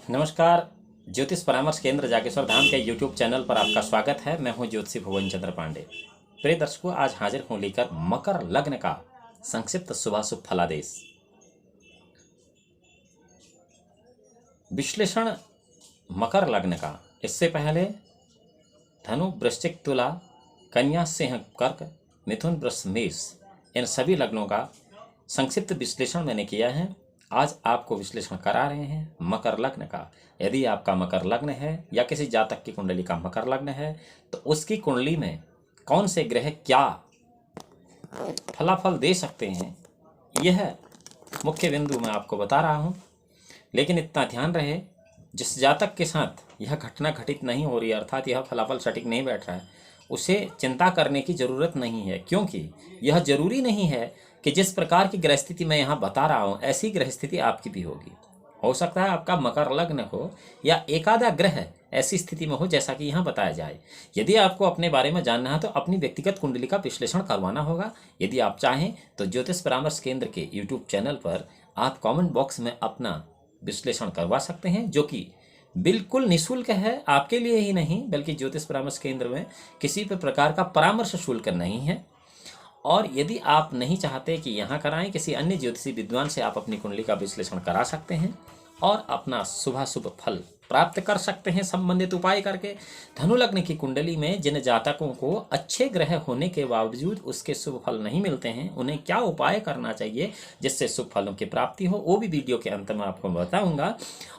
नमस्कार। ज्योतिष परामर्श केंद्र जागेश्वर धाम के यूट्यूब चैनल पर आपका स्वागत है। मैं हूं ज्योतिषी भुवन चंद्र पांडे। प्रिय दर्शकों, आज हाजिर हूं लेकर मकर लग्न का संक्षिप्त शुभाशुभ फलादेश विश्लेषण। मकर लग्न का इससे पहले धनु, वृश्चिक, तुला, कन्या, सिंह, कर्क, मिथुन, वृष, मेष इन सभी लग्नों का संक्षिप्त विश्लेषण मैंने किया है। आज आपको विश्लेषण करा रहे हैं मकर लग्न का। यदि आपका मकर लग्न है या किसी जातक की कुंडली का मकर लग्न है तो उसकी कुंडली में कौन से ग्रह क्या फलाफल दे सकते हैं, यह मुख्य बिंदु मैं आपको बता रहा हूं। लेकिन इतना ध्यान रहे, जिस जातक के साथ यह घटना घटित नहीं हो रही है, अर्थात यह फलाफल सटीक नहीं बैठ रहा है, उसे चिंता करने की ज़रूरत नहीं है, क्योंकि यह जरूरी नहीं है कि जिस प्रकार की ग्रह स्थिति मैं यहाँ बता रहा हूँ ऐसी ग्रह स्थिति आपकी भी होगी। हो सकता है आपका मकर लग्न हो या एकाधा ग्रह ऐसी स्थिति में हो जैसा कि यहाँ बताया जाए। यदि आपको अपने बारे में जानना है तो अपनी व्यक्तिगत कुंडली का विश्लेषण करवाना होगा। यदि आप चाहें तो ज्योतिष परामर्श केंद्र के यूट्यूब चैनल पर आप कॉमेंट बॉक्स में अपना विश्लेषण करवा सकते हैं, जो कि बिल्कुल निःशुल्क है। आपके लिए ही नहीं बल्कि ज्योतिष परामर्श केंद्र में किसी भी प्रकार का परामर्श शुल्क नहीं है। और यदि आप नहीं चाहते कि यहाँ कराएं, किसी अन्य ज्योतिषी विद्वान से आप अपनी कुंडली का विश्लेषण करा सकते हैं और अपना शुभाशुभ फल प्राप्त कर सकते हैं संबंधित उपाय करके। धनु लग्न की कुंडली में जिन जातकों को अच्छे ग्रह होने के बावजूद उसके शुभ फल नहीं मिलते हैं, उन्हें क्या उपाय करना चाहिए जिससे शुभ फलों की प्राप्ति हो, वो भी वीडियो के अंत में आपको बताऊंगा।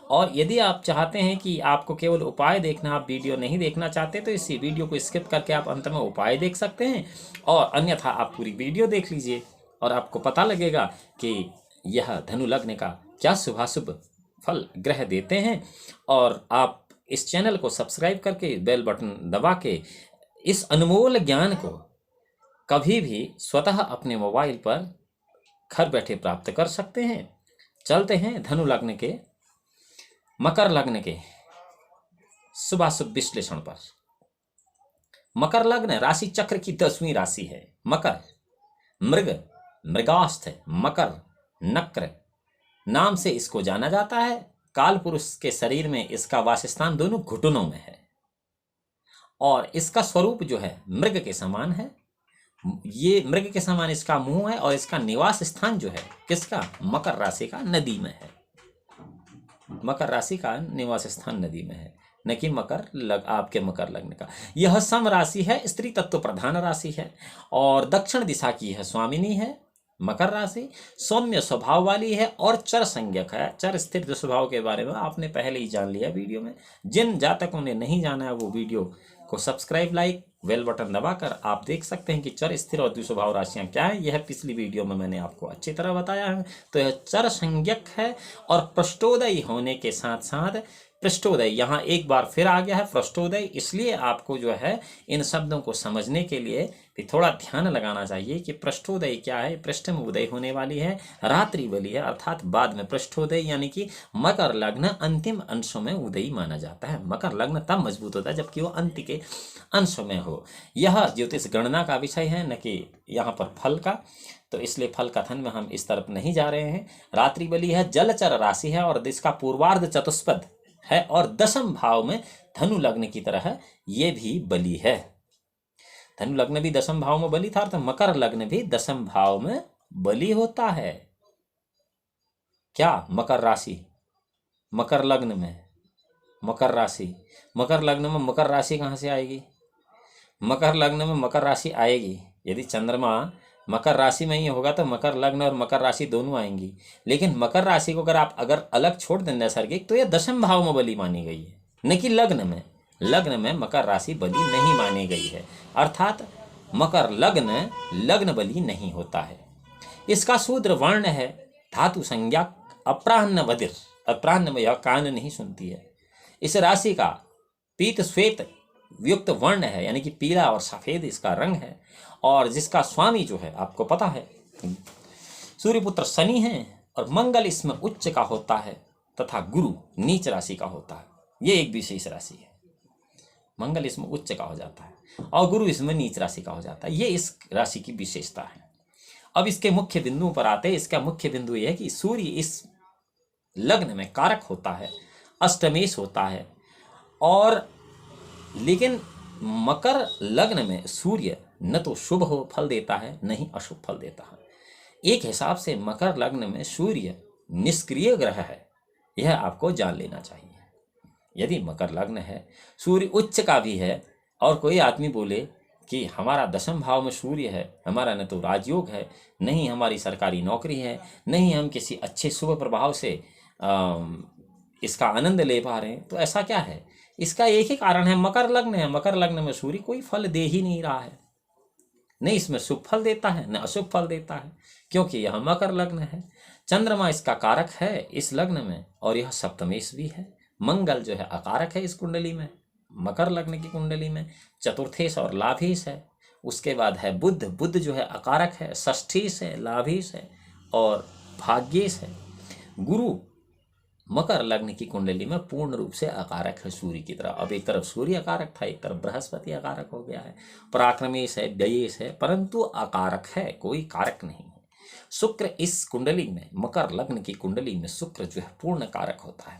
और यदि आप चाहते हैं कि आपको केवल उपाय देखना, आप वीडियो नहीं देखना चाहते, तो इसी वीडियो को स्किप करके आप अंत में उपाय देख सकते हैं, और अन्यथा आप पूरी वीडियो देख लीजिए और आपको पता लगेगा कि यह धनु लग्न का क्या शुभाशुभ फल ग्रह देते हैं। और आप इस चैनल को सब्सक्राइब करके बेल बटन दबा के इस अनमोल ज्ञान को कभी भी स्वतः अपने मोबाइल पर घर बैठे प्राप्त कर सकते हैं। चलते हैं धनु लग्न के मकर लग्न के शुभाशुभ विश्लेषण पर। मकर लग्न राशि चक्र की 10वीं राशि है। मकर मृग, मृगास्थ, मकर, नक्र नाम से इसको जाना जाता है। काल पुरुष के शरीर में इसका वासस्थान दोनों घुटनों में है और इसका स्वरूप जो है मृग के समान है। ये मृग के समान इसका मुंह है और इसका निवास स्थान जो है किसका, मकर राशि का, नदी में है। मकर राशि का निवास स्थान नदी में है, न कि आपके मकर लग्न का। यह सम राशि है, स्त्री तत्व प्रधान राशि है और दक्षिण दिशा की यह स्वामिनी है। मकर राशि सौम्य स्वभाव वाली है और चर संज्ञक है। चर स्थिर स्वभाव के बारे में आपने पहले ही जान लिया वीडियो में। जिन जातकों ने नहीं जाना है वो वीडियो को सब्सक्राइब, लाइक, बेल बटन दबाकर आप देख स्वभाव हैं कि चर स्थिर और द्विस्वभाव राशियां क्या है। यह पिछली वीडियो में मैंने आपको अच्छी तरह बताया है। तो यह चर संज्ञक है और पृष्ठोदय होने के साथ साथ पृष्ठोदय यहाँ एक बार फिर आ गया है पृष्ठोदय, इसलिए आपको जो है इन शब्दों को समझने के लिए भी थोड़ा ध्यान लगाना चाहिए कि पृष्ठोदय क्या है। पृष्ठ में उदय होने वाली है, रात्रि बली है, अर्थात बाद में पृष्ठोदय, यानी कि मकर लग्न अंतिम अंशों में उदयी माना जाता है। मकर लग्न तब मजबूत होता है जबकि वो अंत के अंशों में हो। यह ज्योतिष गणना का विषय है, न कि यहाँ पर फल का, तो इसलिए फल कथन में हम इस तरफ नहीं जा रहे हैं। रात्रि बली है, जलचर राशि है और इसका पूर्वार्ध चतुष्पद है और दशम भाव में धनु लग्न की तरह ये भी बली है। धनु लग्न भी दशम भाव में बली था, तो मकर लग्न भी दशम भाव में बली होता है। क्या मकर राशि, मकर लग्न में मकर राशि, मकर लग्न में मकर राशि कहाँ से आएगी? मकर लग्न में मकर राशि आएगी यदि चंद्रमा मकर राशि में ही होगा तो मकर लग्न और मकर राशि दोनों आएंगी। लेकिन मकर राशि को अगर अलग छोड़ दें नैसर्गिक, तो यह दशम भाव में बली मानी गई है, न कि लग्न में। लग्न में मकर राशि बली नहीं मानी गई है, अर्थात मकर लग्न लग्न बली नहीं होता है। इसका शूद्र वर्ण है, धातु संज्ञा अपराह्न बधिर, अपराह्न में यह कान नहीं सुनती है। इस राशि का पीत श्वेत युक्त वर्ण है, यानी कि पीला और सफेद इसका रंग है, और जिसका स्वामी जो है आपको पता है सूर्यपुत्र शनि है और मंगल इसमें उच्च का होता है तथा गुरु नीच राशि का होता है। ये एक विशेष राशि है, मंगल इसमें उच्च का हो जाता है और गुरु इसमें नीच राशि का हो जाता है। ये इस राशि की विशेषता है। अब इसके मुख्य बिंदुओं पर आते हैं। इसका मुख्य बिंदु यह है कि सूर्य इस लग्न में कारक होता है अष्टमेश होता है। और लेकिन मकर लग्न में सूर्य न तो शुभ हो फल देता है न ही अशुभ फल देता है। एक हिसाब से मकर लग्न में सूर्य निष्क्रिय ग्रह है, यह आपको जान लेना चाहिए। यदि मकर लग्न है, सूर्य उच्च का भी है, और कोई आदमी बोले कि हमारा दशम भाव में सूर्य है, हमारा न तो राजयोग है, नहीं हमारी सरकारी नौकरी है, नहीं हम किसी अच्छे शुभ प्रभाव से इसका आनंद ले पा रहे हैं, तो ऐसा क्या है? इसका एक ही कारण है, मकर लग्न है। मकर लग्न में सूर्य कोई फल दे ही नहीं रहा है, नहीं इसमें शुभ फल देता है न अशुभ फल देता है, क्योंकि यह मकर लग्न है। चंद्रमा इसका कारक है इस लग्न में, और यह सप्तमेश भी है। मंगल जो है अकारक है इस कुंडली में, मकर लग्न की कुंडली में चतुर्थेश और लाभेश है। उसके बाद है बुध, बुध जो है अकारक है, षष्ठीश है, लाभेश है और भाग्येश है। गुरु मकर लग्न की कुंडली में पूर्ण रूप से अकारक है सूर्य की तरह। अब एक तरफ सूर्य अकारक था, एक तरफ बृहस्पति अकारक हो गया है। पराक्रमेश है, व्ययेश है, परंतु अकारक है, कोई कारक नहीं है। शुक्र इस कुंडली में, मकर लग्न की कुंडली में शुक्र जो है पूर्ण कारक होता है,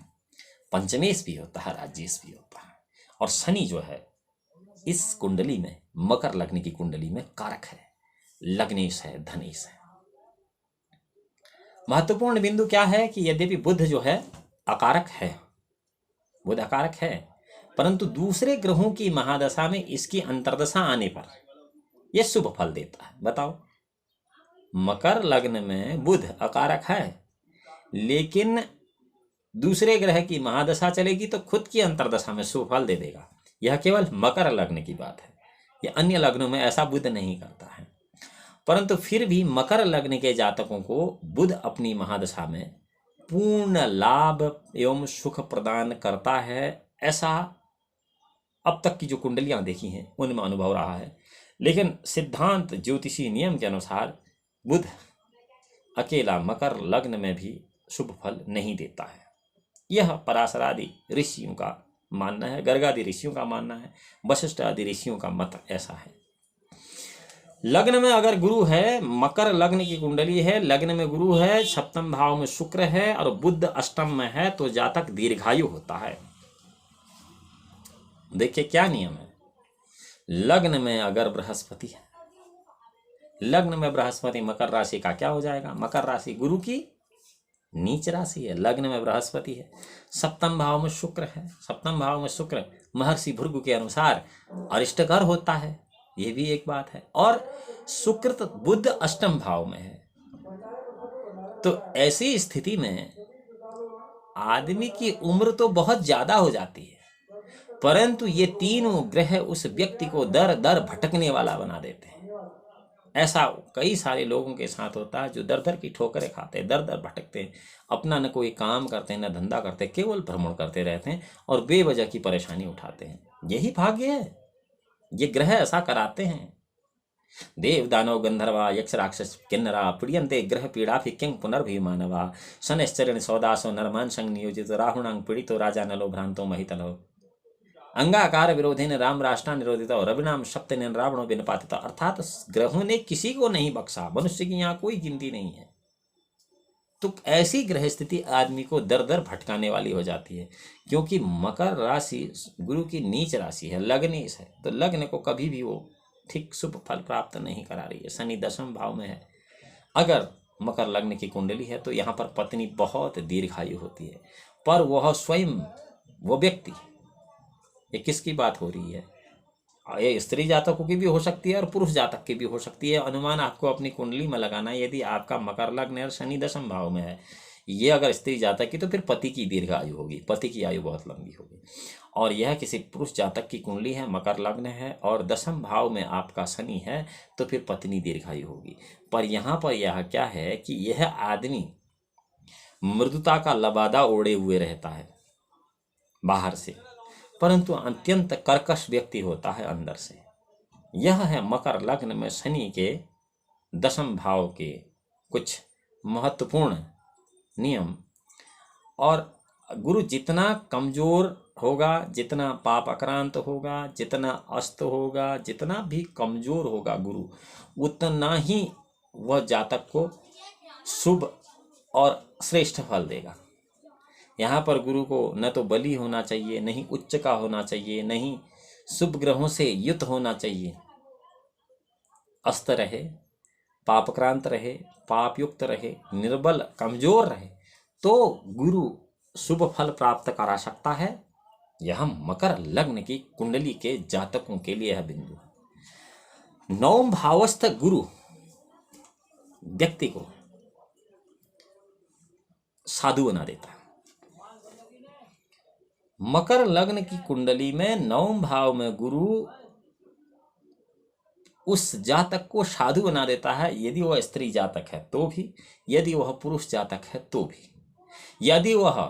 पंचमेश भी होता है, राज्येश भी होता है। और शनि जो है इस कुंडली में, मकर लग्न की कुंडली में कारक है, लग्नेश है, धनेश है। महत्वपूर्ण बिंदु क्या है कि यद्यपि बुध जो है अकारक है, बुध अकारक है, परंतु दूसरे ग्रहों की महादशा में इसकी अंतर्दशा आने पर यह शुभ फल देता है। बताओ, मकर लग्न में बुध अकारक है, लेकिन दूसरे ग्रह की महादशा चलेगी तो खुद की अंतर्दशा में शुभ फल दे देगा। यह केवल मकर लग्न की बात है, यह अन्य लग्नों में ऐसा बुध नहीं करता है। परंतु फिर भी मकर लग्न के जातकों को बुध अपनी महादशा में पूर्ण लाभ एवं सुख प्रदान करता है, ऐसा अब तक की जो कुंडलियां देखी हैं उनमें अनुभव रहा है। लेकिन सिद्धांत ज्योतिषी नियम के अनुसार बुध अकेला मकर लग्न में भी शुभ फल नहीं देता है। यह पराशरादि ऋषियों का मानना है, गर्गादि ऋषियों का मानना है, वशिष्ठ आदि ऋषियों का मत ऐसा है। लग्न में अगर गुरु है, मकर लग्न की कुंडली है, लग्न में गुरु है, सप्तम भाव में शुक्र है और बुध अष्टम में है, तो जातक दीर्घायु होता है। देखिए क्या नियम है, लग्न में अगर बृहस्पति है, लग्न में बृहस्पति मकर राशि का क्या हो जाएगा? मकर राशि गुरु की नीच राशि है, लग्न में बृहस्पति है, सप्तम भाव में शुक्र है, सप्तम भाव में शुक्र महर्षि भृगु के अनुसार अरिष्टकर होता है, ये भी एक बात है। और शुक्र बुध अष्टम भाव में है, तो ऐसी स्थिति में आदमी की उम्र तो बहुत ज्यादा हो जाती है, परंतु ये तीनों ग्रह उस व्यक्ति को दर दर भटकने वाला बना देते हैं। ऐसा कई सारे लोगों के साथ होता है जो दर दर की ठोकरें खाते हैं, दर दर भटकते हैं, अपना न कोई काम करते हैं न धंधा करते, केवल भ्रमण करते रहते हैं और बेवजह की परेशानी उठाते हैं। यही भाग्य है, ये ग्रह ऐसा कराते हैं। देव दानव गंधर्वा यक्ष राक्षस किन्नरा पीड़यन्ते ग्रह पीड़ा किं पुनर्भि मानवा शनैश्चरण सौदासो नरमान संग नियोजित राहुणांग पीड़ितो राजा नलो भ्रांतो महितलो अंगाकार विरोधेन राम राष्ट्र निरोधित और रविनाम सप्तन रावणों विनपातित। अर्थात ग्रहों ने किसी को नहीं बख्शा, मनुष्य की यहाँ कोई गिनती नहीं है। तो ऐसी ग्रह स्थिति आदमी को दर दर भटकाने वाली हो जाती है, क्योंकि मकर राशि गुरु की नीच राशि है, लग्नेश है, तो लग्न को कभी भी वो ठीक शुभ फल प्राप्त नहीं करा रही है। शनि दशम भाव में है, अगर मकर लग्न की कुंडली है तो यहाँ पर पत्नी बहुत दीर्घायु होती है, पर वह स्वयं वो व्यक्ति, ये किसकी बात हो रही है? ये स्त्री जातकों की भी हो सकती है और पुरुष जातक की भी हो सकती है। अनुमान आपको अपनी कुंडली में लगाना है। यदि आपका मकर लग्न और शनि दशम भाव में है, ये अगर स्त्री जातक की, तो फिर पति की दीर्घायु होगी, पति की आयु बहुत लंबी होगी। और यह किसी पुरुष जातक की कुंडली है, मकर लग्न है और दशम भाव में आपका शनि है, तो फिर पत्नी दीर्घायु होगी। पर यहाँ पर यह क्या है कि यह आदमी मृदुता का लबादा ओढ़े हुए रहता है बाहर से, परंतु अत्यंत कर्कश व्यक्ति होता है अंदर से। यह है मकर लग्न में शनि के दशम भाव के कुछ महत्वपूर्ण नियम। और गुरु जितना कमजोर होगा, जितना पाप आक्रांत होगा, जितना अस्त होगा, जितना भी कमजोर होगा गुरु, उतना ही वह जातक को शुभ और श्रेष्ठ फल देगा। यहाँ पर गुरु को न तो बली होना चाहिए, नहीं उच्च का होना चाहिए, नहीं शुभ ग्रहों से युक्त होना चाहिए। अस्त रहे, पापक्रांत रहे, पापयुक्त रहे, निर्बल कमजोर रहे तो गुरु शुभ फल प्राप्त करा सकता है। यह मकर लग्न की कुंडली के जातकों के लिए यह बिंदु है। नवम भावस्थ गुरु व्यक्ति को साधु बना देता है। मकर लग्न की कुंडली में नवम भाव में गुरु उस जातक को साधु बना देता है, यदि वह स्त्री जातक है तो भी, यदि वह पुरुष जातक है तो भी, यदि वह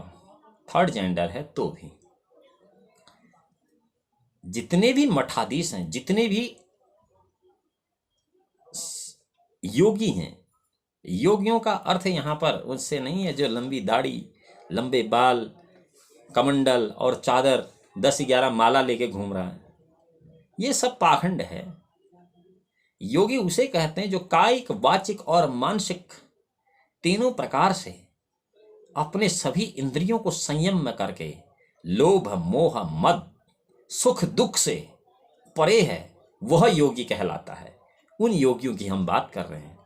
थर्ड जेंडर है तो भी। जितने भी मठाधीश हैं, जितने भी योगी हैं, योगियों का अर्थ यहां पर उससे नहीं है जो लंबी दाढ़ी, लंबे बाल, कमंडल और चादर 10-11 माला लेके घूम रहा है। ये सब पाखंड है। योगी उसे कहते हैं जो कायिक, वाचिक और मानसिक तीनों प्रकार से अपने सभी इंद्रियों को संयम में करके लोभ, मोह, मद, सुख, दुख से परे है, वह योगी कहलाता है। उन योगियों की हम बात कर रहे हैं।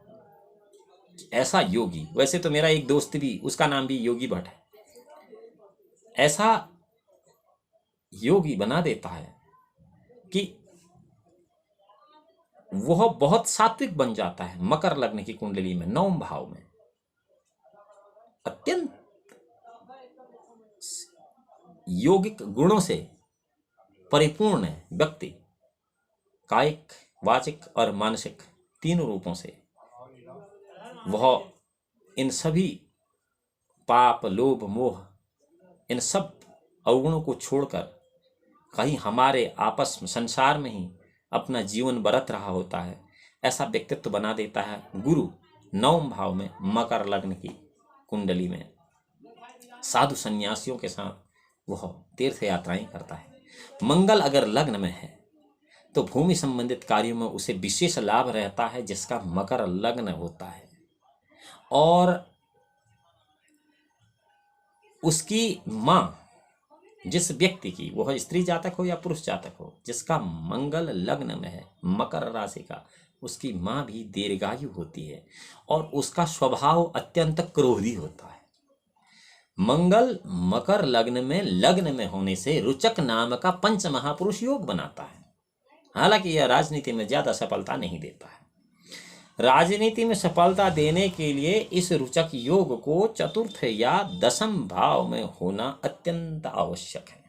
ऐसा योगी, वैसे तो मेरा एक दोस्त भी, उसका नाम भी योगी भट्ट है, ऐसा योगी बना देता है कि वह बहुत सात्विक बन जाता है। मकर लग्न की कुंडली में नवम भाव में अत्यंत योगिक गुणों से परिपूर्ण व्यक्ति, कायिक, वाचिक और मानसिक तीनों रूपों से वह इन सभी पाप, लोभ, मोह, इन सब अवगुणों को छोड़कर कहीं हमारे आपस में, संसार में ही अपना जीवन बरत रहा होता है। ऐसा व्यक्तित्व बना देता है गुरु नवम भाव में मकर लग्न की कुंडली में। साधु सन्यासियों के साथ वह तीर्थ यात्राएं करता है। मंगल अगर लग्न में है तो भूमि संबंधित कार्यों में उसे विशेष लाभ रहता है, जिसका मकर लग्न होता है। और उसकी मां, जिस व्यक्ति की, वह स्त्री जातक हो या पुरुष जातक हो, जिसका मंगल लग्न में है मकर राशि का, उसकी मां भी दीर्घायु होती है और उसका स्वभाव अत्यंत क्रोधी होता है। मंगल मकर लग्न में होने से रुचक नाम का पंच महापुरुष योग बनाता है। हालांकि यह राजनीति में ज्यादा सफलता नहीं देता है। राजनीति में सफलता देने के लिए इस रुचक योग को चतुर्थ या दशम भाव में होना अत्यंत आवश्यक है।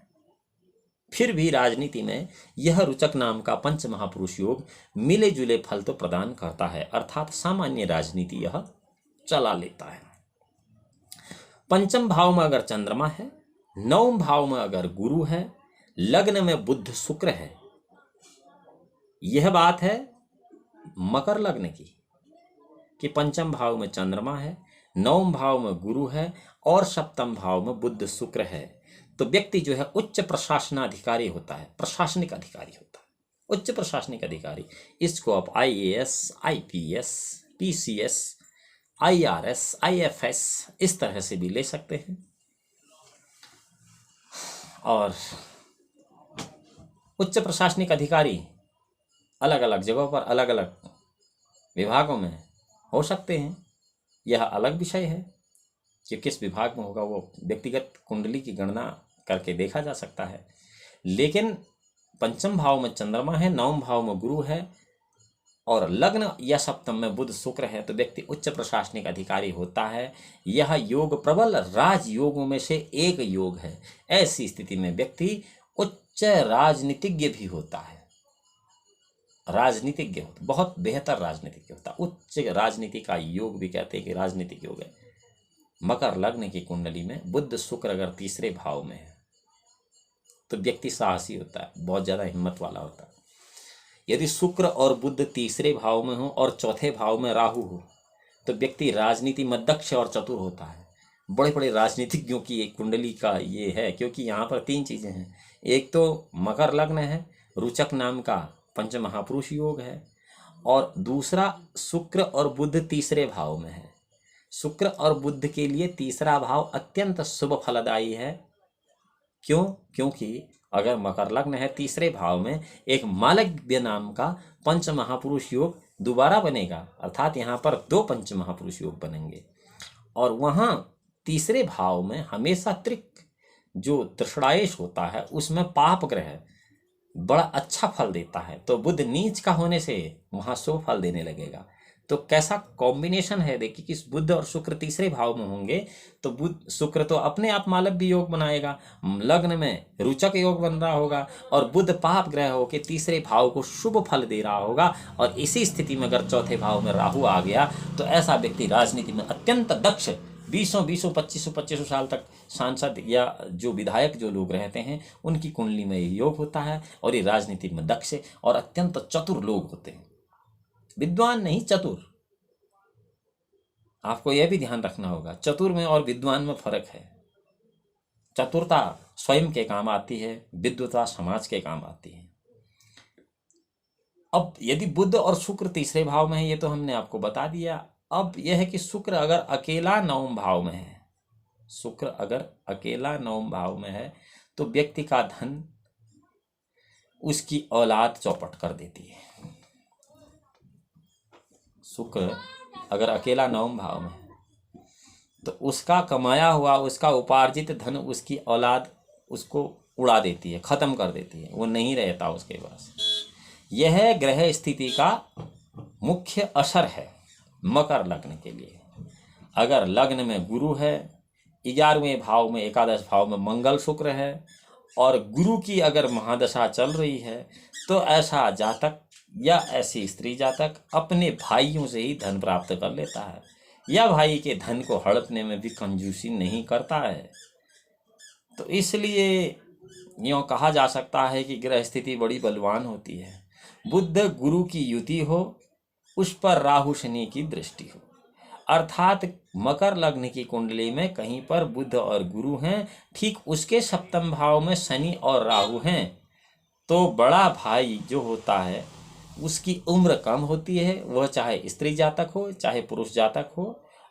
फिर भी राजनीति में यह रुचक नाम का पंच महापुरुष योग मिले जुले फल तो प्रदान करता है, अर्थात सामान्य राजनीति यह चला लेता है। पंचम भाव में अगर चंद्रमा है, नवम भाव में अगर गुरु है, लग्न में बुध शुक्र है, यह बात है मकर लग्न की कि पंचम भाव में चंद्रमा है, नवम भाव में गुरु है और सप्तम भाव में बुध शुक्र है, तो व्यक्ति जो है उच्च प्रशासनाधिकारी होता है, प्रशासनिक अधिकारी होता है। उच्च प्रशासनिक अधिकारी, इसको आप IAS, IPS, PCS, IRS, IFS इस तरह से भी ले सकते हैं। और उच्च प्रशासनिक अधिकारी अलग अलग जगहों पर, अलग अलग विभागों में हो सकते हैं। यह अलग विषय है कि किस विभाग में होगा, वो व्यक्तिगत कुंडली की गणना करके देखा जा सकता है। लेकिन पंचम भाव में चंद्रमा है, नवम भाव में गुरु है और लग्न या सप्तम में बुध शुक्र है, तो व्यक्ति उच्च प्रशासनिक अधिकारी होता है। यह योग प्रबल राजयोगों में से एक योग है। ऐसी स्थिति में व्यक्ति उच्च राजनीतिज्ञ भी होता है। राजनीतिज्ञ होता, बहुत बेहतर राजनीतिज्ञ होता, उच्च राजनीति का योग भी कहते हैं कि राजनीतिक योग है। मकर लग्न की कुंडली में बुध शुक्र अगर तीसरे भाव में है तो व्यक्ति साहसी होता है, बहुत ज्यादा हिम्मत वाला होता है। यदि शुक्र और बुध तीसरे भाव में हो और चौथे भाव में राहु हो तो व्यक्ति राजनीति में दक्ष और चतुर होता है। बड़े बड़े राजनीतिज्ञों की एक कुंडली का ये है, क्योंकि यहाँ पर तीन चीजें हैं। एक तो मकर लग्न है, रुचक नाम का पंच महापुरुष योग है, और दूसरा शुक्र और बुध तीसरे भाव में है। शुक्र और बुध के लिए तीसरा भाव अत्यंत शुभ फलदायी है। क्यों? क्योंकि अगर मकर लग्न है, तीसरे भाव में एक मालव्य नाम का पंच महापुरुष योग दोबारा बनेगा, अर्थात यहाँ पर 2 पंच महापुरुष योग बनेंगे। और वहाँ तीसरे भाव में हमेशा त्रिक जो तृषणायेश होता है उसमें पाप ग्रह बड़ा अच्छा फल देता है, तो बुध नीच का होने से वहाँ शुभ फल देने लगेगा। तो कैसा कॉम्बिनेशन है देखिए कि बुध और शुक्र तीसरे भाव में होंगे तो बुध शुक्र तो अपने आप मालव्य योग बनाएगा, लग्न में रुचक योग बन रहा होगा, और बुध पाप ग्रह होकर तीसरे भाव को शुभ फल दे रहा होगा। और इसी स्थिति में अगर चौथे भाव में राहु आ गया तो ऐसा व्यक्ति राजनीति में अत्यंत दक्ष, 20-25 साल तक सांसद या जो विधायक जो लोग रहते हैं उनकी कुंडली में ये योग होता है, और ये राजनीति में दक्ष और अत्यंत चतुर लोग होते हैं, विद्वान नहीं चतुर। आपको यह भी ध्यान रखना होगा, चतुर में और विद्वान में फर्क है। चतुरता स्वयं के काम आती है, विद्वता समाज के काम आती है। अब यदि बुध और शुक्र तीसरे भाव में है, ये तो हमने आपको बता दिया। अब यह है कि शुक्र अगर अकेला नवम भाव में है, शुक्र अगर अकेला नवम भाव में है तो व्यक्ति का धन, उसकी औलाद चौपट कर देती है। शुक्र अगर अकेला नवम भाव में है तो उसका कमाया हुआ, उसका उपार्जित धन उसकी औलाद उसको उड़ा देती है, खत्म कर देती है, वो नहीं रहता उसके पास। यह ग्रह स्थिति का मुख्य असर है मकर लग्न के लिए। अगर लग्न में गुरु है, 11वें भाव में, एकादश भाव में मंगल शुक्र है, और गुरु की अगर महादशा चल रही है तो ऐसा जातक या ऐसी स्त्री जातक अपने भाइयों से ही धन प्राप्त कर लेता है, या भाई के धन को हड़पने में भी कंजूसी नहीं करता है। तो इसलिए यूँ कहा जा सकता है कि ग्रह स्थिति बड़ी बलवान होती है। बुध गुरु की युति हो, उस पर राहु शनि की दृष्टि हो, अर्थात मकर लग्न की कुंडली में कहीं पर बुध और गुरु हैं, ठीक उसके सप्तम भाव में शनि और राहु हैं, तो बड़ा भाई जो होता है उसकी उम्र कम होती है, वह चाहे स्त्री जातक हो चाहे पुरुष जातक हो,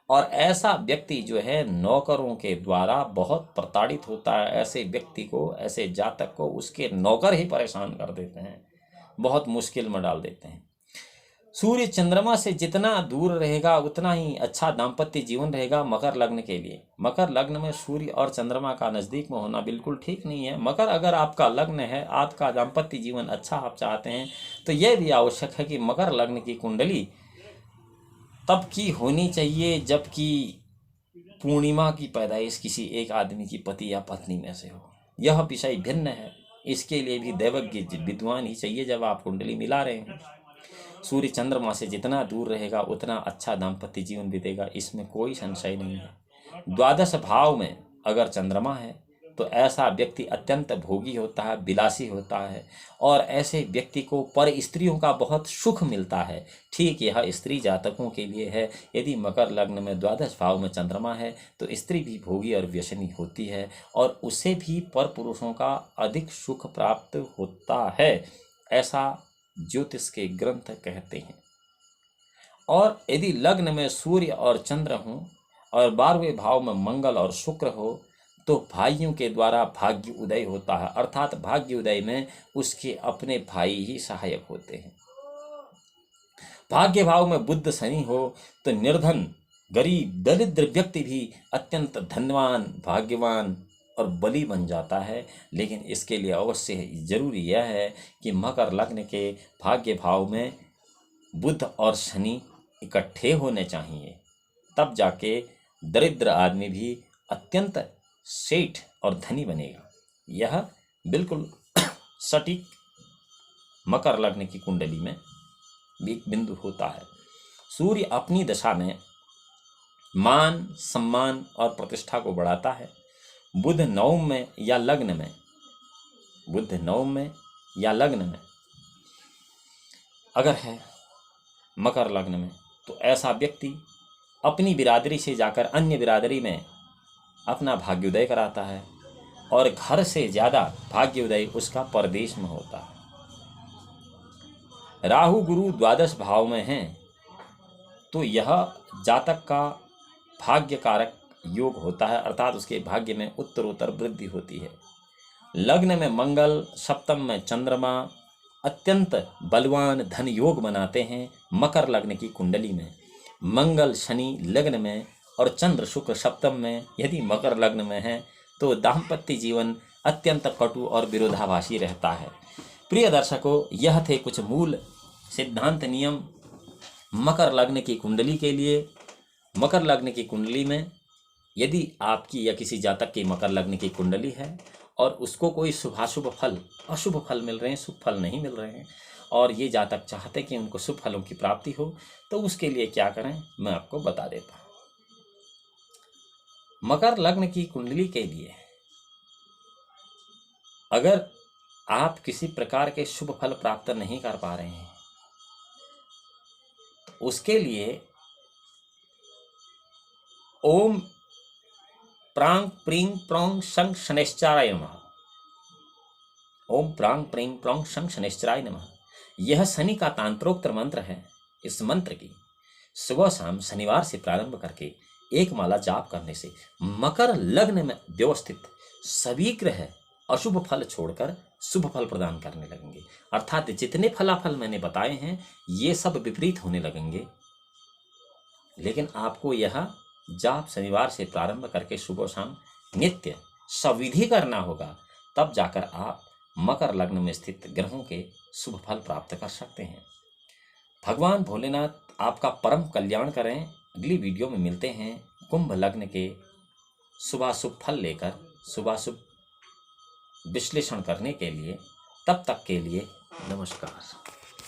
और ऐसा व्यक्ति जो है नौकरों के द्वारा बहुत प्रताड़ित होता है। ऐसे व्यक्ति को, ऐसे जातक को उसके नौकर ही परेशान कर देते हैं, बहुत मुश्किल में डाल देते हैं। सूर्य चंद्रमा से जितना दूर रहेगा उतना ही अच्छा दाम्पत्य जीवन रहेगा मकर लग्न के लिए। मकर लग्न में सूर्य और चंद्रमा का नज़दीक में होना बिल्कुल ठीक नहीं है। मगर अगर आपका लग्न है, आपका दाम्पत्य जीवन अच्छा आप चाहते हैं, तो यह भी आवश्यक है कि मकर लग्न की कुंडली तब की होनी चाहिए जबकि पूर्णिमा की पैदाइश किसी एक आदमी की पति या पत्नी में से हो। यह विषय भिन्न है, इसके लिए भी दैवज्ञ विद्वान ही चाहिए जब आप कुंडली मिला रहे हैं। सूर्य चंद्रमा से जितना दूर रहेगा उतना अच्छा दाम्पत्य जीवन बीतेगा, इसमें कोई संशय नहीं है। द्वादश भाव में अगर चंद्रमा है तो ऐसा व्यक्ति अत्यंत भोगी होता है, विलासी होता है, और ऐसे व्यक्ति को पर स्त्रियों का बहुत सुख मिलता है। ठीक यह स्त्री जातकों के लिए है। यदि मकर लग्न में द्वादश भाव में चंद्रमा है तो स्त्री भी भोगी और व्यसनी होती है, और उसे भी पर पुरुषों का अधिक सुख प्राप्त होता है, ऐसा ज्योतिष के ग्रंथ कहते हैं। और यदि लग्न में सूर्य और चंद्र हों और 12वें भाव में मंगल और शुक्र हो तो भाइयों के द्वारा भाग्य उदय होता है, अर्थात भाग्य उदय में उसके अपने भाई ही सहायक होते हैं। भाग्य भाव में बुध शनि हो तो निर्धन, गरीब, दरिद्र व्यक्ति भी अत्यंत धनवान, भाग्यवान और बली बन जाता है। लेकिन इसके लिए अवश्य जरूरी यह है कि मकर लग्न के भाग्य भाव में बुध और शनि इकट्ठे होने चाहिए, तब जाके दरिद्र आदमी भी अत्यंत सेठ और धनी बनेगा। यह बिल्कुल सटीक मकर लग्न की कुंडली में एक बिंदु होता है। सूर्य अपनी दशा में मान, सम्मान और प्रतिष्ठा को बढ़ाता है। बुध नवम में या लग्न में, बुध नवम में या लग्न में अगर है मकर लग्न में तो ऐसा व्यक्ति अपनी बिरादरी से जाकर अन्य बिरादरी में अपना भाग्योदय कराता है, और घर से ज़्यादा भाग्योदय उसका परदेश में होता है। राहु गुरु द्वादश भाव में हैं तो यह जातक का भाग्य कारक योग होता है, अर्थात उसके भाग्य में उत्तरोत्तर वृद्धि होती है। लग्न में मंगल, सप्तम में चंद्रमा अत्यंत बलवान धन योग बनाते हैं। मकर लग्न की कुंडली में मंगल शनि लग्न में और चंद्र शुक्र सप्तम में यदि मकर लग्न में है तो दाम्पत्य जीवन अत्यंत कटु और विरोधाभासी रहता है। प्रिय दर्शकों, यह थे कुछ मूल सिद्धांत नियम मकर लग्न की कुंडली के लिए। मकर लग्न की कुंडली में यदि आपकी या किसी जातक की मकर लग्न की कुंडली है और उसको कोई शुभाशुभ फल, अशुभ फल मिल रहे हैं, शुभ फल नहीं मिल रहे हैं, और ये जातक चाहते कि उनको शुभ फलों की प्राप्ति हो, तो उसके लिए क्या करें मैं आपको बता देता हूँ। मकर लग्न की कुंडली के लिए अगर आप किसी प्रकार के शुभ फल प्राप्त नहीं कर पा रहे हैं तो उसके लिए ओम प्रांग प्रींग प्रोंग शंख शनैश्चराय नमः, ओम प्रांग प्रींग प्रोंग शंख शनैश्चराय नमः, यह शनि का तांत्रोक्त मंत्र है। इस मंत्र की सुबह शाम शनिवार से प्रारंभ करके एक माला जाप करने से मकर लग्न में व्यवस्थित सभी ग्रह अशुभ फल छोड़कर शुभ फल प्रदान करने लगेंगे। अर्थात जितने फलाफल मैंने बताए हैं ये सब विपरीत होने लगेंगे। लेकिन आपको यह जाप शनिवार से प्रारंभ करके सुबह शाम नित्य सविधि करना होगा, तब जाकर आप मकर लग्न में स्थित ग्रहों के शुभ फल प्राप्त कर सकते हैं। भगवान भोलेनाथ आपका परम कल्याण करें। अगली वीडियो में मिलते हैं कुंभ लग्न के शुभाशुभ फल लेकर, शुभाशुभ विश्लेषण करने के लिए। तब तक के लिए नमस्कार।